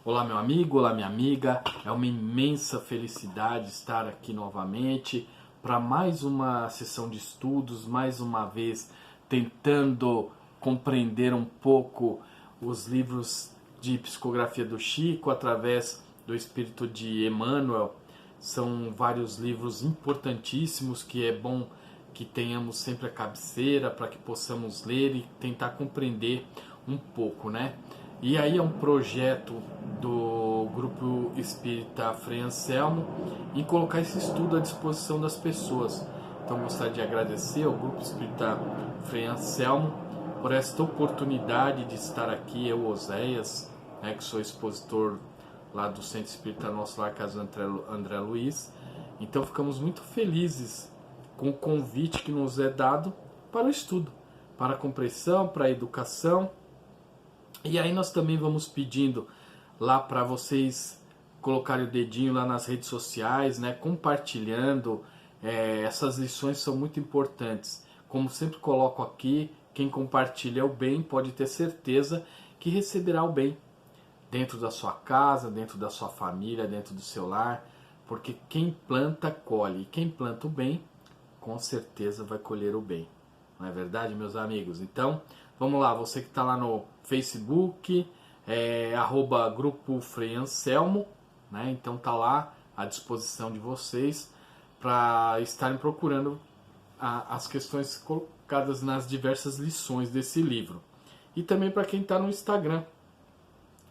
Olá, meu amigo, olá, minha amiga. É uma imensa felicidade estar aqui novamente para mais uma sessão de estudos, mais uma vez tentando compreender um pouco os livros de psicografia do Chico através do espírito de Emmanuel. São vários livros importantíssimos que é bom que tenhamos sempre a cabeceira para que possamos ler e tentar compreender um pouco, né? E aí é um projeto do Grupo Espírita Frei Anselmo em colocar esse estudo à disposição das pessoas. Então gostaria de agradecer ao Grupo Espírita Frei Anselmo por esta oportunidade de estar aqui, eu, Oséias, né, que sou expositor lá do Centro Espírita Nosso Lar, Casa André Luiz. Então ficamos muito felizes com o convite que nos é dado para o estudo, para a compreensão, para a educação. E aí nós também vamos pedindo lá para vocês colocarem o dedinho lá nas redes sociais, né, compartilhando. Essas lições são muito importantes. Como sempre coloco aqui, quem compartilha o bem pode ter certeza que receberá o bem dentro da sua casa, dentro da sua família, dentro do seu lar, porque quem planta, colhe. E quem planta o bem, com certeza vai colher o bem. Não é verdade, meus amigos? Então, vamos lá, você que está lá no Facebook, @Grupo Frei Anselmo, né? Então tá lá à disposição de vocês para estarem procurando as questões colocadas nas diversas lições desse livro. E também para quem está no Instagram,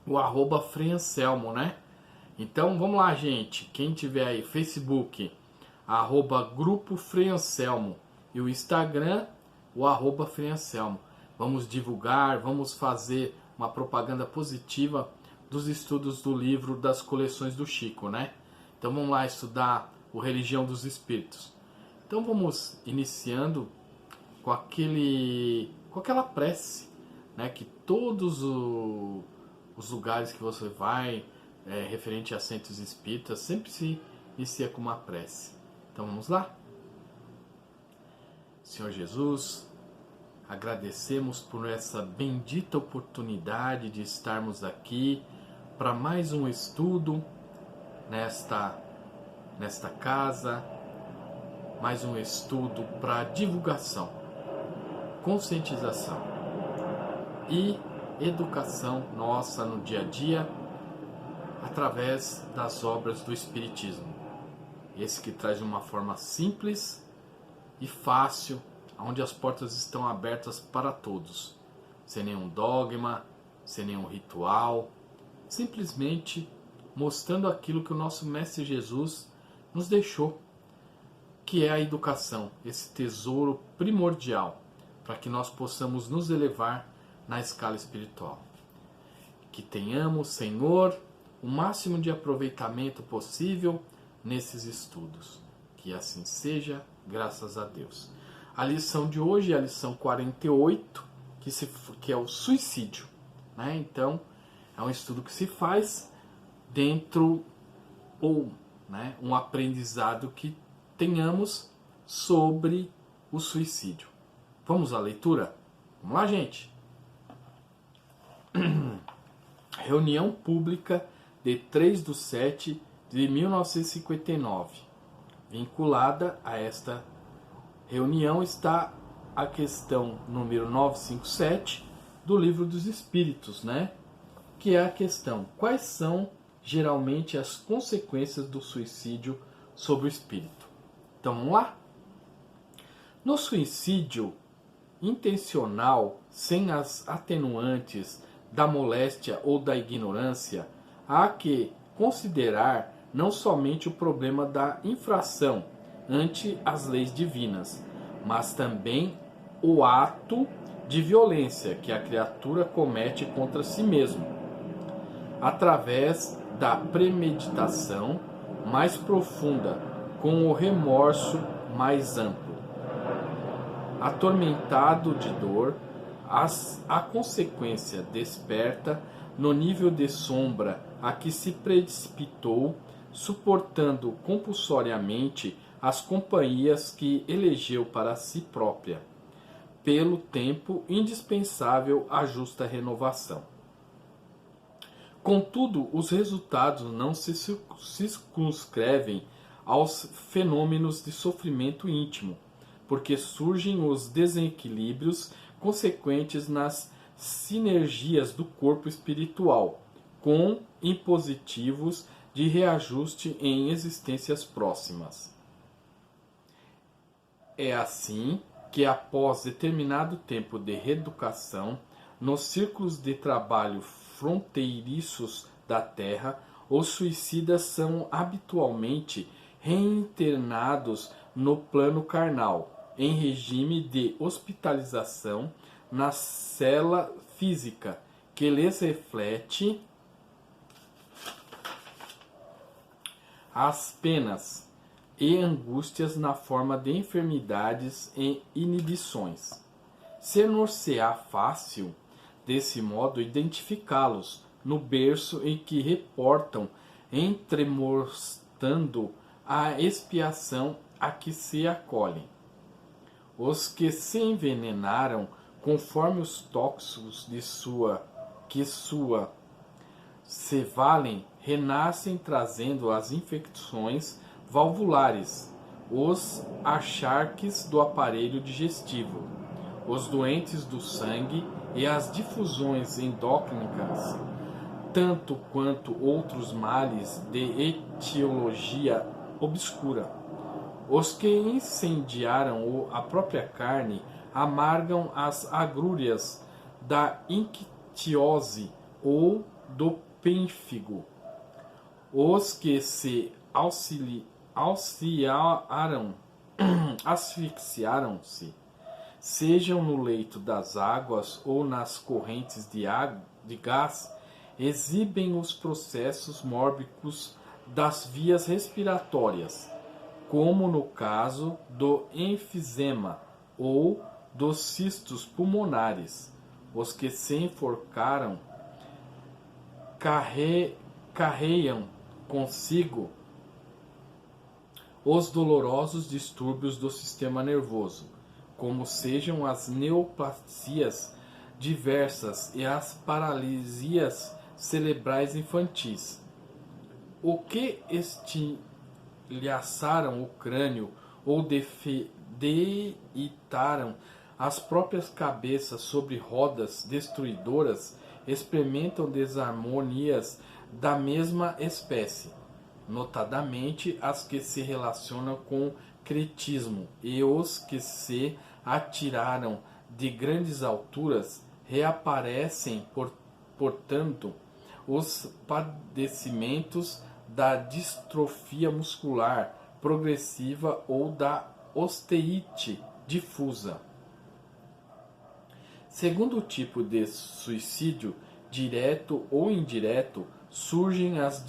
o @Frei Anselmo, né? Então vamos lá, gente. Quem tiver aí, Facebook, @Grupo Frei Anselmo, e o Instagram, o @Frei Anselmo. Vamos divulgar, vamos fazer uma propaganda positiva dos estudos do livro das coleções do Chico, né? Então vamos lá estudar o Religião dos Espíritos. Então vamos iniciando com aquela prece, né? Que todos os lugares que você vai, referente a centros espíritas, sempre se inicia com uma prece. Então vamos lá? Senhor Jesus, agradecemos por essa bendita oportunidade de estarmos aqui para mais um estudo nesta casa, mais um estudo para divulgação, conscientização e educação nossa no dia a dia através das obras do Espiritismo. Esse que traz de uma forma simples e fácil, onde as portas estão abertas para todos, sem nenhum dogma, sem nenhum ritual, simplesmente mostrando aquilo que o nosso Mestre Jesus nos deixou, que é a educação, esse tesouro primordial, para que nós possamos nos elevar na escala espiritual. Que tenhamos, Senhor, o máximo de aproveitamento possível nesses estudos. Que assim seja, graças a Deus. A lição de hoje é a lição 48, que é o suicídio, né? Então, é um estudo que se faz dentro, ou, né, um aprendizado que tenhamos sobre o suicídio. Vamos à leitura? Vamos lá, gente! Reunião pública de 3/7/1959. Vinculada a esta reunião está a questão número 957 do Livro dos Espíritos, né? Que é a questão: quais são geralmente as consequências do suicídio sobre o espírito? Então vamos lá? No suicídio intencional, sem as atenuantes da moléstia ou da ignorância, há que considerar não somente o problema da infração ante as leis divinas, mas também o ato de violência que a criatura comete contra si mesmo, através da premeditação mais profunda, com o remorso mais amplo. Atormentado de dor, a consequência desperta no nível de sombra a que se precipitou, suportando compulsoriamente as companhias que elegeu para si própria, pelo tempo indispensável à justa renovação. Contudo, os resultados não se circunscrevem aos fenômenos de sofrimento íntimo, porque surgem os desequilíbrios consequentes nas sinergias do corpo espiritual, com impositivos de reajuste em existências próximas. É assim que, após determinado tempo de reeducação, nos círculos de trabalho fronteiriços da Terra, os suicidas são habitualmente reinternados no plano carnal, em regime de hospitalização na cela física, que lhes reflete as penas e angústias na forma de enfermidades e inibições. Ser-nos-á fácil, desse modo, identificá-los no berço em que reportam, entremostando a expiação a que se acolhem. Os que se envenenaram conforme os tóxicos de que se valem, renascem trazendo as infecções valvulares, os acharques do aparelho digestivo, os doentes do sangue e as difusões endócrinas, tanto quanto outros males de etiologia obscura. Os que incendiaram a própria carne amargam as agrúrias da ictiose ou do pênfigo. Os que se asfixiaram-se, sejam no leito das águas ou nas correntes de gás, exibem os processos mórbicos das vias respiratórias, como no caso do enfisema ou dos cistos pulmonares. Os que se enforcaram carreiam consigo os dolorosos distúrbios do sistema nervoso, como sejam as neoplasias diversas e as paralisias cerebrais infantis. O que estilhaçaram o crânio ou deitaram as próprias cabeças sobre rodas destruidoras experimentam desarmonias da mesma espécie, notadamente as que se relacionam com cretismo, e os que se atiraram de grandes alturas reaparecem, portanto, os padecimentos da distrofia muscular progressiva ou da osteite difusa. Segundo tipo de suicídio, direto ou indireto, surgem as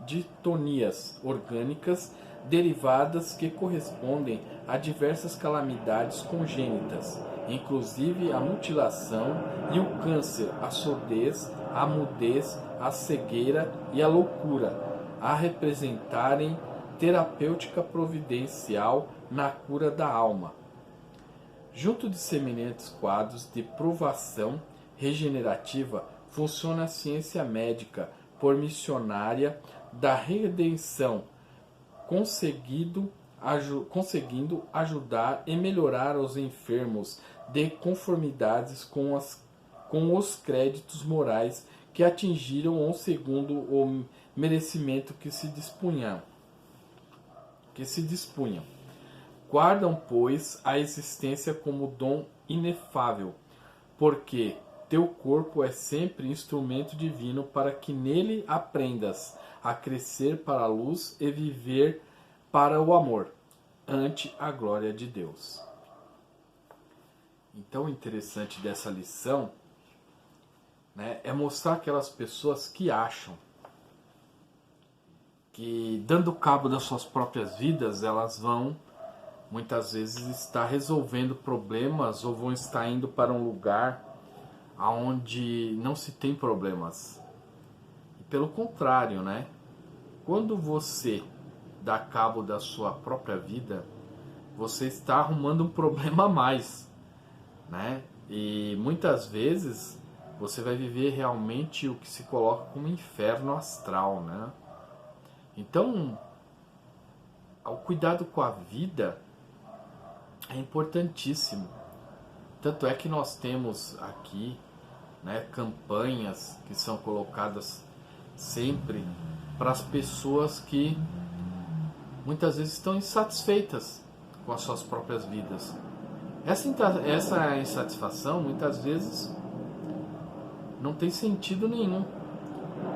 ditonias orgânicas derivadas que correspondem a diversas calamidades congênitas, inclusive a mutilação e o câncer, a surdez, a mudez, a cegueira e a loucura, a representarem terapêutica providencial na cura da alma. Junto de semelhantes quadros de provação regenerativa, funciona a ciência médica por missionária da redenção, conseguindo ajudar e melhorar os enfermos de conformidades com os créditos morais que atingiram ou segundo o merecimento que se dispunham. Guardam, pois, a existência como dom inefável, porque teu corpo é sempre instrumento divino para que nele aprendas a crescer para a luz e viver para o amor, ante a glória de Deus. Então, o interessante dessa lição, né, é mostrar aquelas pessoas que acham que, dando cabo das suas próprias vidas, elas vão muitas vezes estar resolvendo problemas ou vão estar indo para um lugar onde não se tem problemas. E pelo contrário, né? Quando você dá cabo da sua própria vida, você está arrumando um problema a mais, né? E muitas vezes você vai viver realmente o que se coloca como inferno astral, né? Então, o cuidado com a vida é importantíssimo. Tanto é que nós temos aqui, né, campanhas que são colocadas sempre para as pessoas que muitas vezes estão insatisfeitas com as suas próprias vidas. Essa insatisfação muitas vezes não tem sentido nenhum,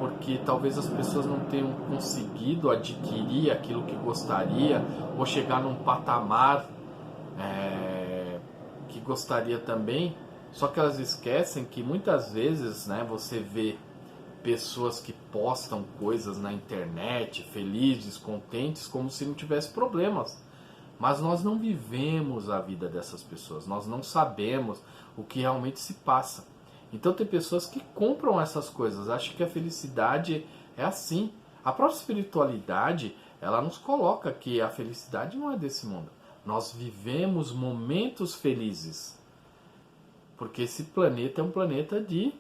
porque talvez as pessoas não tenham conseguido adquirir aquilo que gostaria ou chegar num patamar que gostaria também, só que elas esquecem que muitas vezes, né, você vê pessoas que postam coisas na internet, felizes, contentes, como se não tivesse problemas. Mas nós não vivemos a vida dessas pessoas, nós não sabemos o que realmente se passa. Então tem pessoas que compram essas coisas, acham que a felicidade é assim. A própria espiritualidade, ela nos coloca que a felicidade não é desse mundo. Nós vivemos momentos felizes, porque esse planeta é um planeta de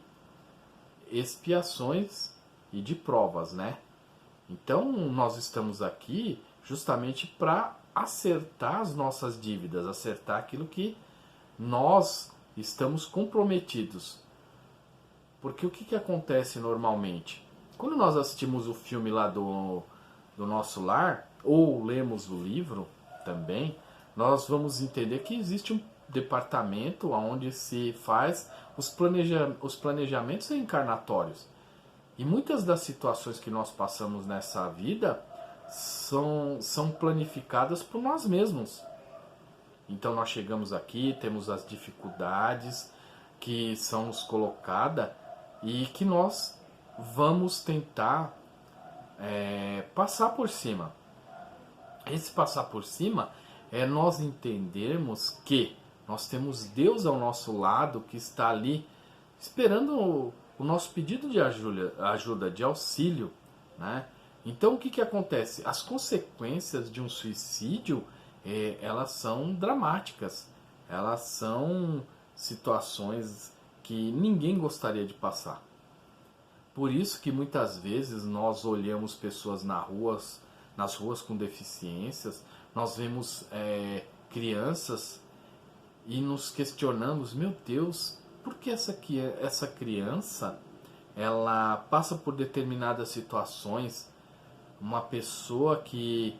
expiações e de provas, né? Então nós estamos aqui justamente para acertar as nossas dívidas, acertar aquilo que nós estamos comprometidos. Porque o que acontece normalmente? Quando nós assistimos o filme lá do Nosso Lar, ou lemos o livro também, nós vamos entender que existe um departamento onde se faz os planejamentos reencarnatórios. E muitas das situações que nós passamos nessa vida são planificadas por nós mesmos. Então nós chegamos aqui, temos as dificuldades que são nos colocadas e que nós vamos tentar passar por cima. Esse passar por cima é nós entendermos que nós temos Deus ao nosso lado que está ali esperando o nosso pedido de ajuda, de auxílio, né? Então o que acontece? As consequências de um suicídio, elas são dramáticas, elas são situações que ninguém gostaria de passar. Por isso que muitas vezes nós olhamos pessoas nas ruas com deficiências, nós vemos crianças e nos questionamos, meu Deus, por que essa criança ela passa por determinadas situações? Uma pessoa que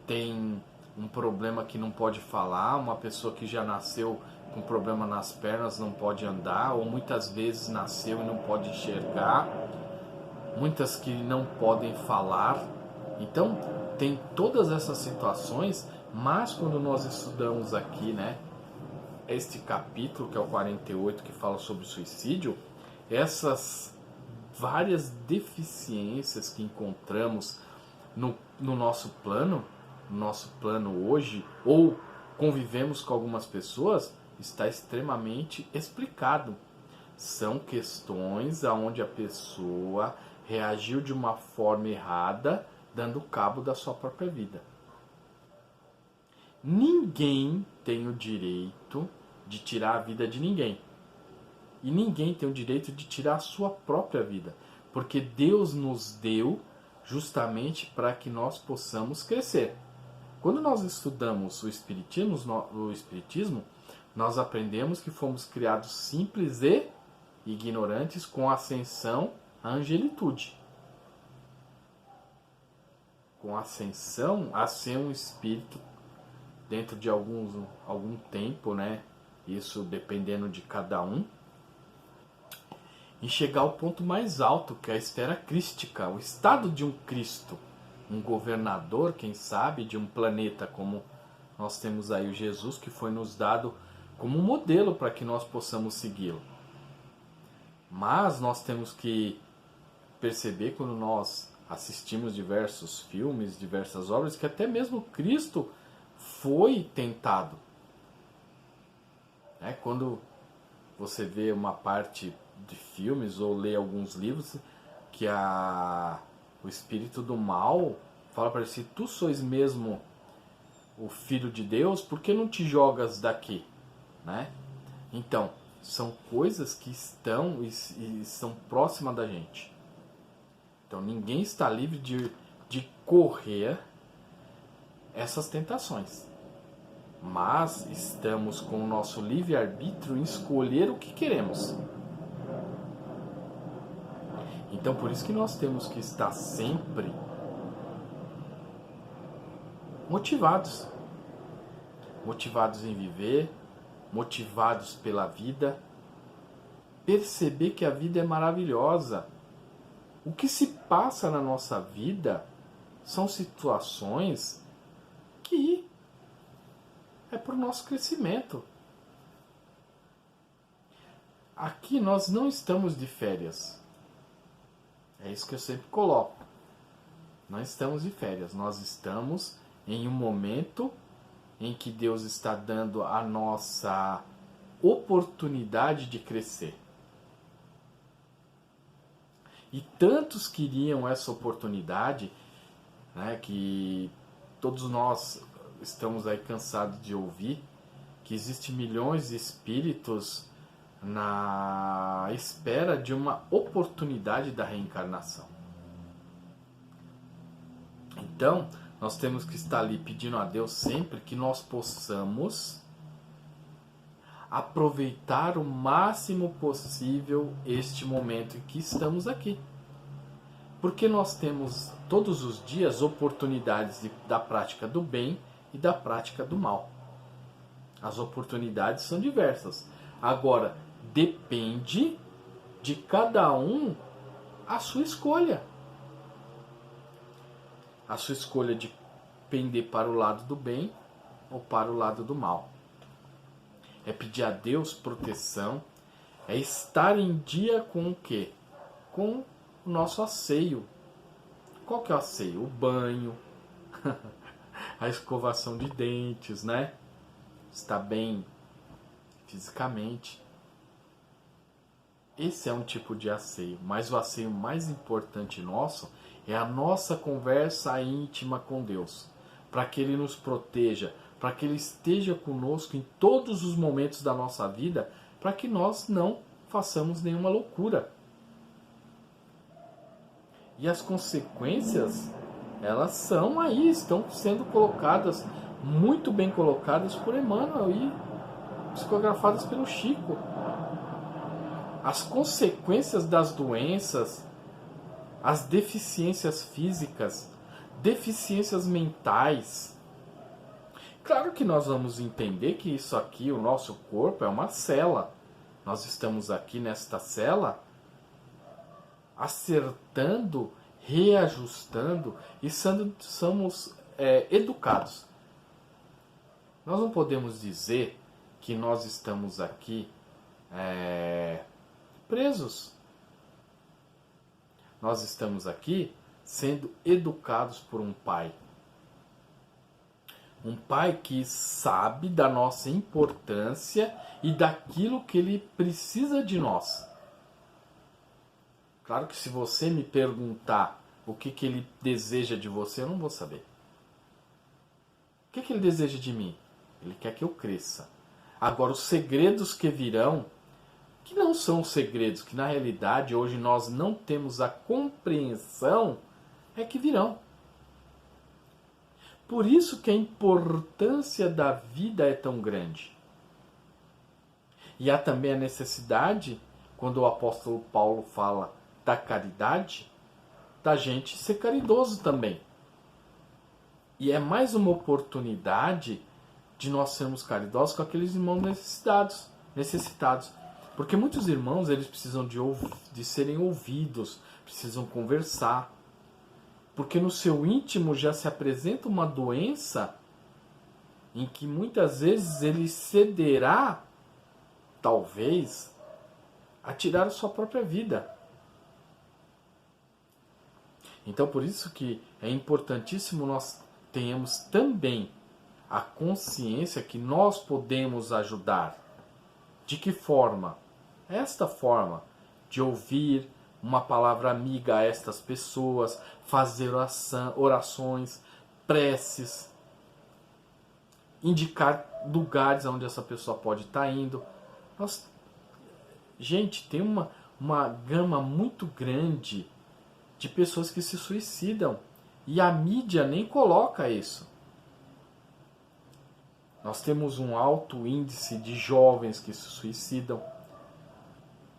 tem um problema que não pode falar, uma pessoa que já nasceu com problema nas pernas, não pode andar, ou muitas vezes nasceu e não pode enxergar, muitas que não podem falar. Então tem todas essas situações, mas quando nós estudamos aqui, né, este capítulo, que é o 48, que fala sobre suicídio, essas várias deficiências que encontramos no nosso plano hoje, ou convivemos com algumas pessoas, está extremamente explicado. São questões onde a pessoa reagiu de uma forma errada, dando cabo da sua própria vida. Ninguém tem o direito de tirar a vida de ninguém. E ninguém tem o direito de tirar a sua própria vida. Porque Deus nos deu justamente para que nós possamos crescer. Quando nós estudamos o Espiritismo, nós aprendemos que fomos criados simples e ignorantes com ascensão à angelitude. Com ascensão a ser um espírito dentro de algum tempo, né? Isso dependendo de cada um, e chegar ao ponto mais alto, que é a esfera crística, o estado de um Cristo, um governador, quem sabe, de um planeta, como nós temos aí o Jesus, que foi nos dado como um modelo para que nós possamos segui-lo. Mas nós temos que perceber, quando nós assistimos diversos filmes, diversas obras, que até mesmo Cristo foi tentado. Quando você vê uma parte de filmes ou lê alguns livros que o espírito do mal fala para ele: se tu sois mesmo o filho de Deus, por que não te jogas daqui? Né? Então, são coisas que estão e são próximas da gente. Então ninguém está livre de correr essas tentações. Mas estamos com o nosso livre-arbítrio em escolher o que queremos. Então por isso que nós temos que estar sempre motivados. Motivados em viver, motivados pela vida. Perceber que a vida é maravilhosa. O que se passa na nossa vida são situações que é para o nosso crescimento. Aqui nós não estamos de férias. É isso que eu sempre coloco. Não estamos de férias. Nós estamos em um momento em que Deus está dando a nossa oportunidade de crescer. E tantos queriam essa oportunidade, né, que todos nós estamos aí cansados de ouvir, que existem milhões de espíritos na espera de uma oportunidade da reencarnação. Então, nós temos que estar ali pedindo a Deus sempre que nós possamos aproveitar o máximo possível este momento em que estamos aqui. Porque nós temos todos os dias oportunidades da prática do bem e da prática do mal. As oportunidades são diversas. Agora, depende de cada um a sua escolha. A sua escolha de pender para o lado do bem ou para o lado do mal. É pedir a Deus proteção, é estar em dia com o quê? Com o nosso asseio. Qual que é o asseio? O banho, a escovação de dentes, né? Estar bem fisicamente. Esse é um tipo de asseio, mas o asseio mais importante nosso é a nossa conversa íntima com Deus, para que Ele nos proteja, para que Ele esteja conosco em todos os momentos da nossa vida, para que nós não façamos nenhuma loucura. E as consequências, elas são aí, estão sendo colocadas, muito bem colocadas por Emmanuel e psicografadas pelo Chico. As consequências das doenças, as deficiências físicas, deficiências mentais. Claro que nós vamos entender que isso aqui, o nosso corpo, é uma cela. Nós estamos aqui nesta cela acertando, reajustando e somos educados. Nós não podemos dizer que nós estamos aqui presos. Nós estamos aqui sendo educados por um pai. Um pai que sabe da nossa importância e daquilo que ele precisa de nós. Claro que se você me perguntar o que ele deseja de você, eu não vou saber. O que ele deseja de mim? Ele quer que eu cresça. Agora, os segredos que virão, que não são segredos, que na realidade hoje nós não temos a compreensão, é que virão. Por isso que a importância da vida é tão grande. E há também a necessidade, quando o apóstolo Paulo fala da caridade, da gente ser caridoso também. E é mais uma oportunidade de nós sermos caridosos com aqueles irmãos necessitados. Porque muitos irmãos, eles precisam de serem ouvidos, precisam conversar. Porque no seu íntimo já se apresenta uma doença em que muitas vezes ele cederá, talvez, a tirar a sua própria vida. Então por isso que é importantíssimo nós tenhamos também a consciência que nós podemos ajudar. De que forma? Esta forma de ouvir uma palavra amiga a estas pessoas, fazer orações, preces, indicar lugares onde essa pessoa pode estar indo. Nós Gente, tem uma gama muito grande de pessoas que se suicidam. E a mídia nem coloca isso. Nós temos um alto índice de jovens que se suicidam.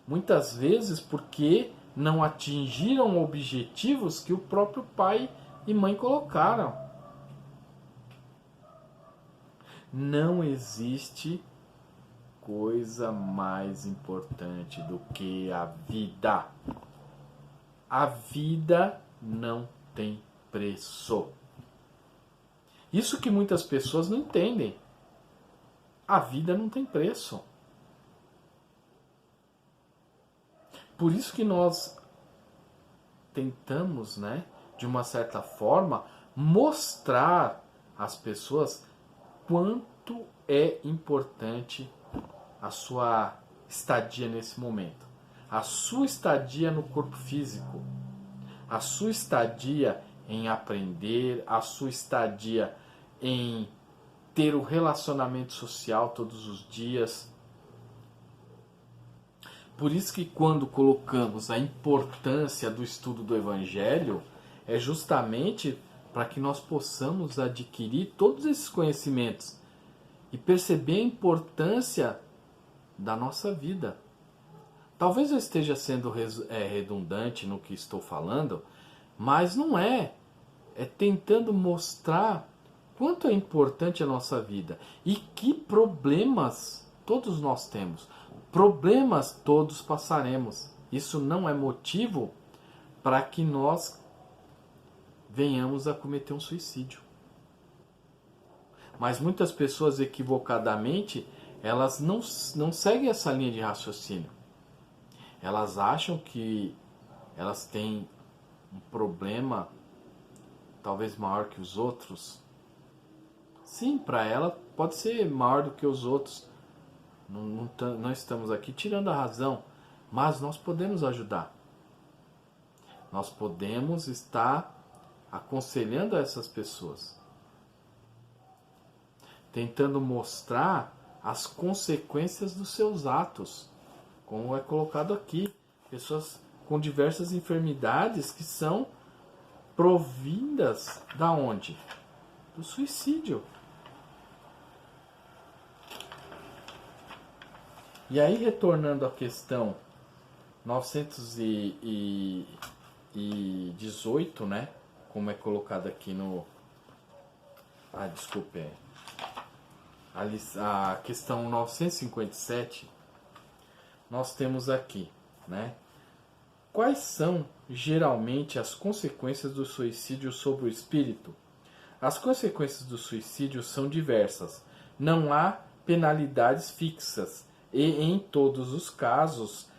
Muitas vezes porque não atingiram objetivos que o próprio pai e mãe colocaram. Não existe coisa mais importante do que a vida. A vida não tem preço. Isso que muitas pessoas não entendem. A vida não tem preço. Por isso que nós tentamos, né, de uma certa forma, mostrar às pessoas quanto é importante a sua estadia nesse momento. A sua estadia no corpo físico. A sua estadia em aprender. A sua estadia em ter o relacionamento social todos os dias. Por isso que quando colocamos a importância do estudo do Evangelho, é justamente para que nós possamos adquirir todos esses conhecimentos e perceber a importância da nossa vida. Talvez eu esteja sendo redundante no que estou falando, mas não é. É tentando mostrar quanto é importante a nossa vida e que problemas todos nós temos. Problemas todos passaremos. Isso não é motivo para que nós venhamos a cometer um suicídio. Mas muitas pessoas equivocadamente, elas não seguem essa linha de raciocínio. Elas acham que elas têm um problema talvez maior que os outros. Sim, para ela pode ser maior do que os outros. Não estamos aqui tirando a razão, mas nós podemos ajudar. Nós podemos estar aconselhando essas pessoas, tentando mostrar as consequências dos seus atos, como é colocado aqui. Pessoas com diversas enfermidades que são provindas da onde? Do suicídio. E aí, retornando à questão 918, né? Como é colocado aqui no... desculpe. A questão 957, nós temos aqui, né? Quais são, geralmente, as consequências do suicídio sobre o espírito? As consequências do suicídio são diversas. Não há penalidades fixas. E, em todos os casos,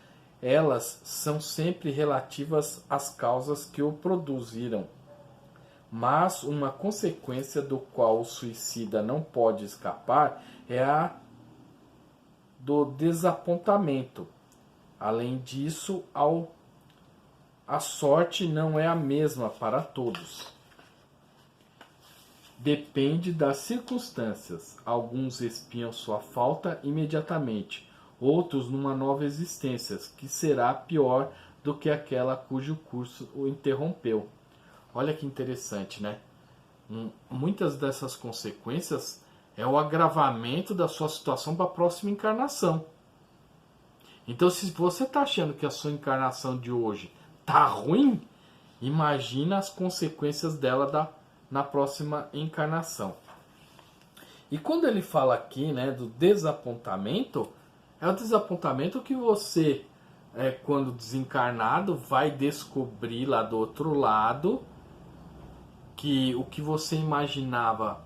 elas são sempre relativas às causas que o produziram. Mas uma consequência do qual o suicida não pode escapar é a do desapontamento. Além disso, a sorte não é a mesma para todos. Depende das circunstâncias. Alguns espiam sua falta imediatamente, outros numa nova existência, que será pior do que aquela cujo curso o interrompeu. Olha que interessante, né? Muitas dessas consequências é o agravamento da sua situação para a próxima encarnação. Então, se você está achando que a sua encarnação de hoje está ruim, imagina as consequências dela na próxima encarnação. E quando ele fala aqui, né, do desapontamento, é o desapontamento que você, quando desencarnado, vai descobrir lá do outro lado que o que você imaginava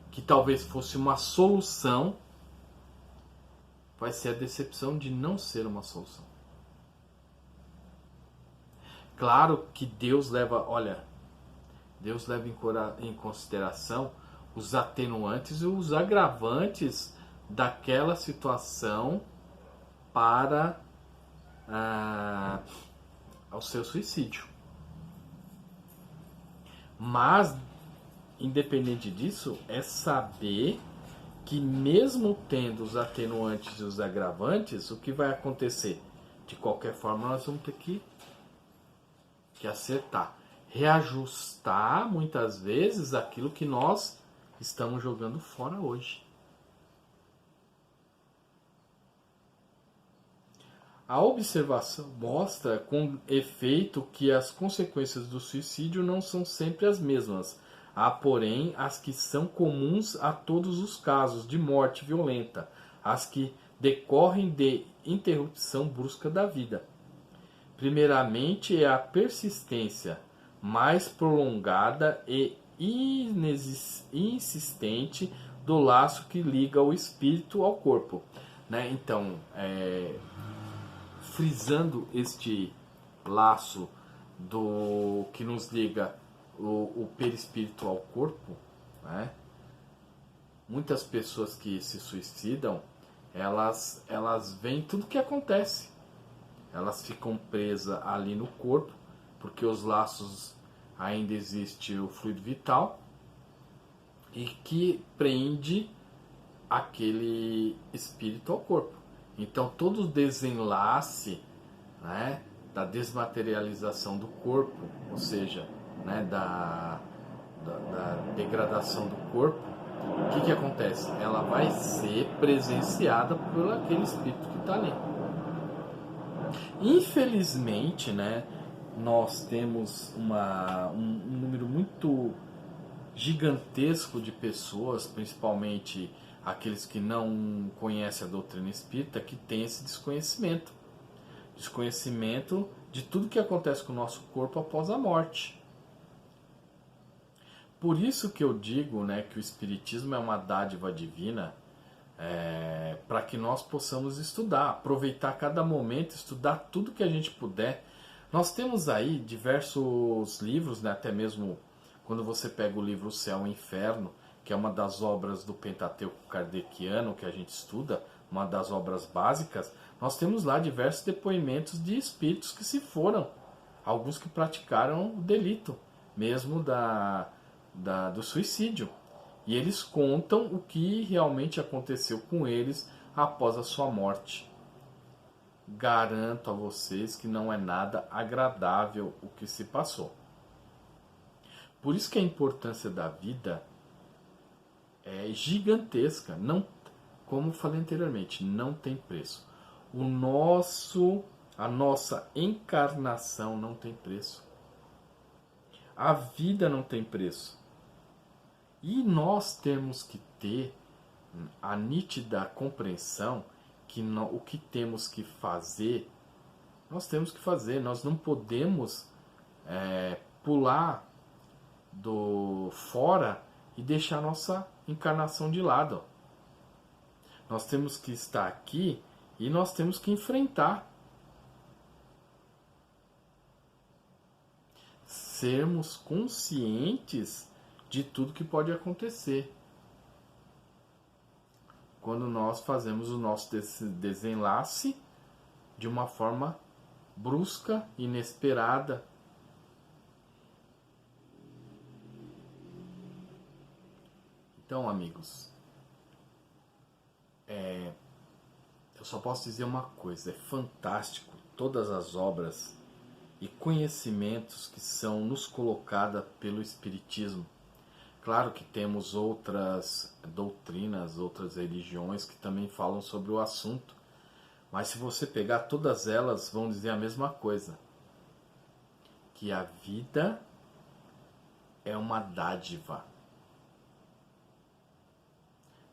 que talvez fosse uma solução vai ser a decepção de não ser uma solução. Claro que Deus leva em consideração os atenuantes e os agravantes daquela situação para o seu suicídio. Mas, independente disso, é saber que mesmo tendo os atenuantes e os agravantes, o que vai acontecer? de qualquer forma nós vamos ter que acertar. Reajustar, muitas vezes, aquilo que nós estamos jogando fora hoje. A observação mostra com efeito que as consequências do suicídio não são sempre as mesmas. Há, porém, as que são comuns a todos os casos de morte violenta, as que decorrem de interrupção brusca da vida. Primeiramente é a persistência mais prolongada e insistente do laço que liga o espírito ao corpo. Né? Então, frisando este laço do que nos liga o perispírito ao corpo, né? Muitas pessoas que se suicidam, elas veem tudo que acontece. Elas ficam presas ali no corpo, porque os laços ainda existe o fluido vital e que prende aquele espírito ao corpo. Então todo o desenlace, né, da desmaterialização do corpo, ou seja, né, da degradação do corpo, o que acontece? Ela vai ser presenciada por aquele espírito que está ali. Infelizmente, né, nós temos um número muito gigantesco de pessoas, principalmente aqueles que não conhecem a doutrina espírita, que tem esse desconhecimento de tudo que acontece com o nosso corpo após a morte. Por isso que eu digo, né, que o Espiritismo é uma dádiva divina, para que nós possamos estudar, aproveitar cada momento, estudar tudo que a gente puder. Nós temos aí diversos livros, né, até mesmo quando você pega o livro O Céu e o Inferno, que é uma das obras do Pentateuco kardeciano que a gente estuda, uma das obras básicas, nós temos lá diversos depoimentos de espíritos que se foram, alguns que praticaram o delito, mesmo do suicídio. E eles contam o que realmente aconteceu com eles após a sua morte. Garanto a vocês que não é nada agradável o que se passou. Por isso que a importância da vida é gigantesca. Não, como falei anteriormente, não tem preço. A nossa encarnação não tem preço. A vida não tem preço. E nós temos que ter a nítida compreensão que o que temos que fazer, nós temos que fazer. Nós não podemos pular do fora e deixar a nossa encarnação de lado. Nós temos que estar aqui e nós temos que enfrentar. Sermos conscientes de tudo que pode acontecer quando nós fazemos o nosso desenlace de uma forma brusca, inesperada. Então, amigos, eu só posso dizer uma coisa: é fantástico todas as obras e conhecimentos que são nos colocadas pelo Espiritismo. Claro que temos outras doutrinas, outras religiões que também falam sobre o assunto, mas se você pegar todas elas, vão dizer a mesma coisa, que a vida é uma dádiva.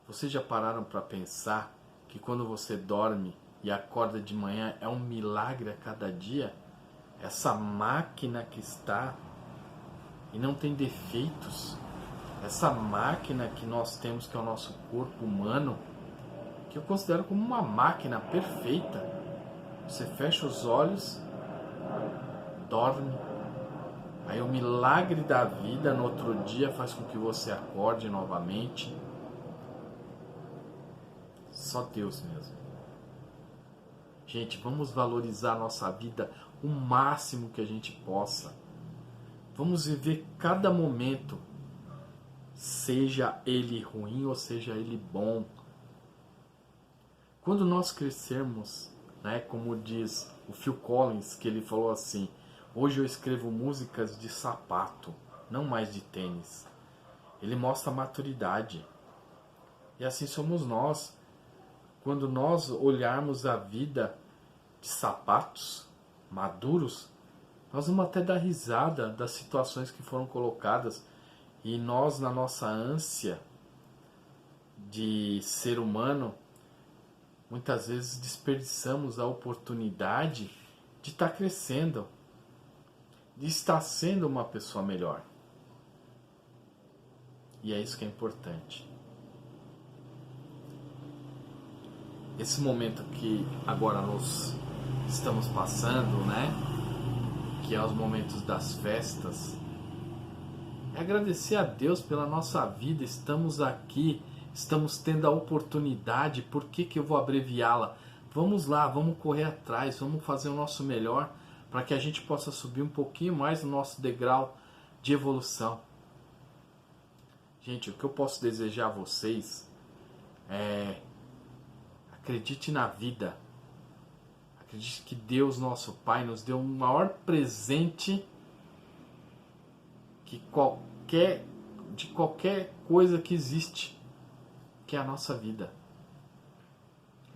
Vocês já pararam para pensar que quando você dorme e acorda de manhã é um milagre a cada dia? Essa máquina que está e não tem defeitos, essa máquina que nós temos, que é o nosso corpo humano, que eu considero como uma máquina perfeita. Você fecha os olhos, dorme, aí o milagre da vida no outro dia faz com que você acorde novamente. Só Deus mesmo. Gente, vamos valorizar a nossa vida o máximo que a gente possa. Vamos viver cada momento, seja ele ruim ou seja ele bom. Quando nós crescermos, né? Como diz o Phil Collins, que ele falou assim: hoje eu escrevo músicas de sapato, não mais de tênis. Ele mostra a maturidade. E assim somos nós. Quando nós olharmos a vida de sapatos maduros, nós vamos até dar risada das situações que foram colocadas. E nós, na nossa ânsia de ser humano, muitas vezes desperdiçamos a oportunidade de estar crescendo, de estar sendo uma pessoa melhor. E é isso que é importante. Esse momento que agora nós estamos passando, né? Que é os momentos das festas, é agradecer a Deus pela nossa vida. Estamos aqui, estamos tendo a oportunidade. Por que eu vou abreviá-la? Vamos lá, vamos correr atrás, vamos fazer o nosso melhor para que a gente possa subir um pouquinho mais no nosso degrau de evolução. Gente, o que eu posso desejar a vocês é: acredite na vida. Acredite que Deus, nosso Pai, nos deu um maior presente que de qualquer coisa que existe, que é a nossa vida.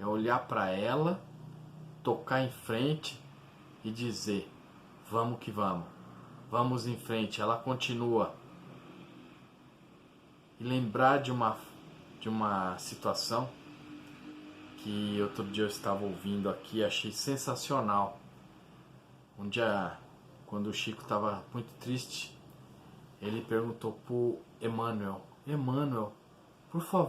É olhar para ela, tocar em frente e dizer: vamos que vamos. Vamos em frente, ela continua. E lembrar de uma situação que outro dia eu estava ouvindo aqui, achei sensacional. Um dia, quando o Chico estava muito triste, ele perguntou pro Emmanuel: Emmanuel, por favor,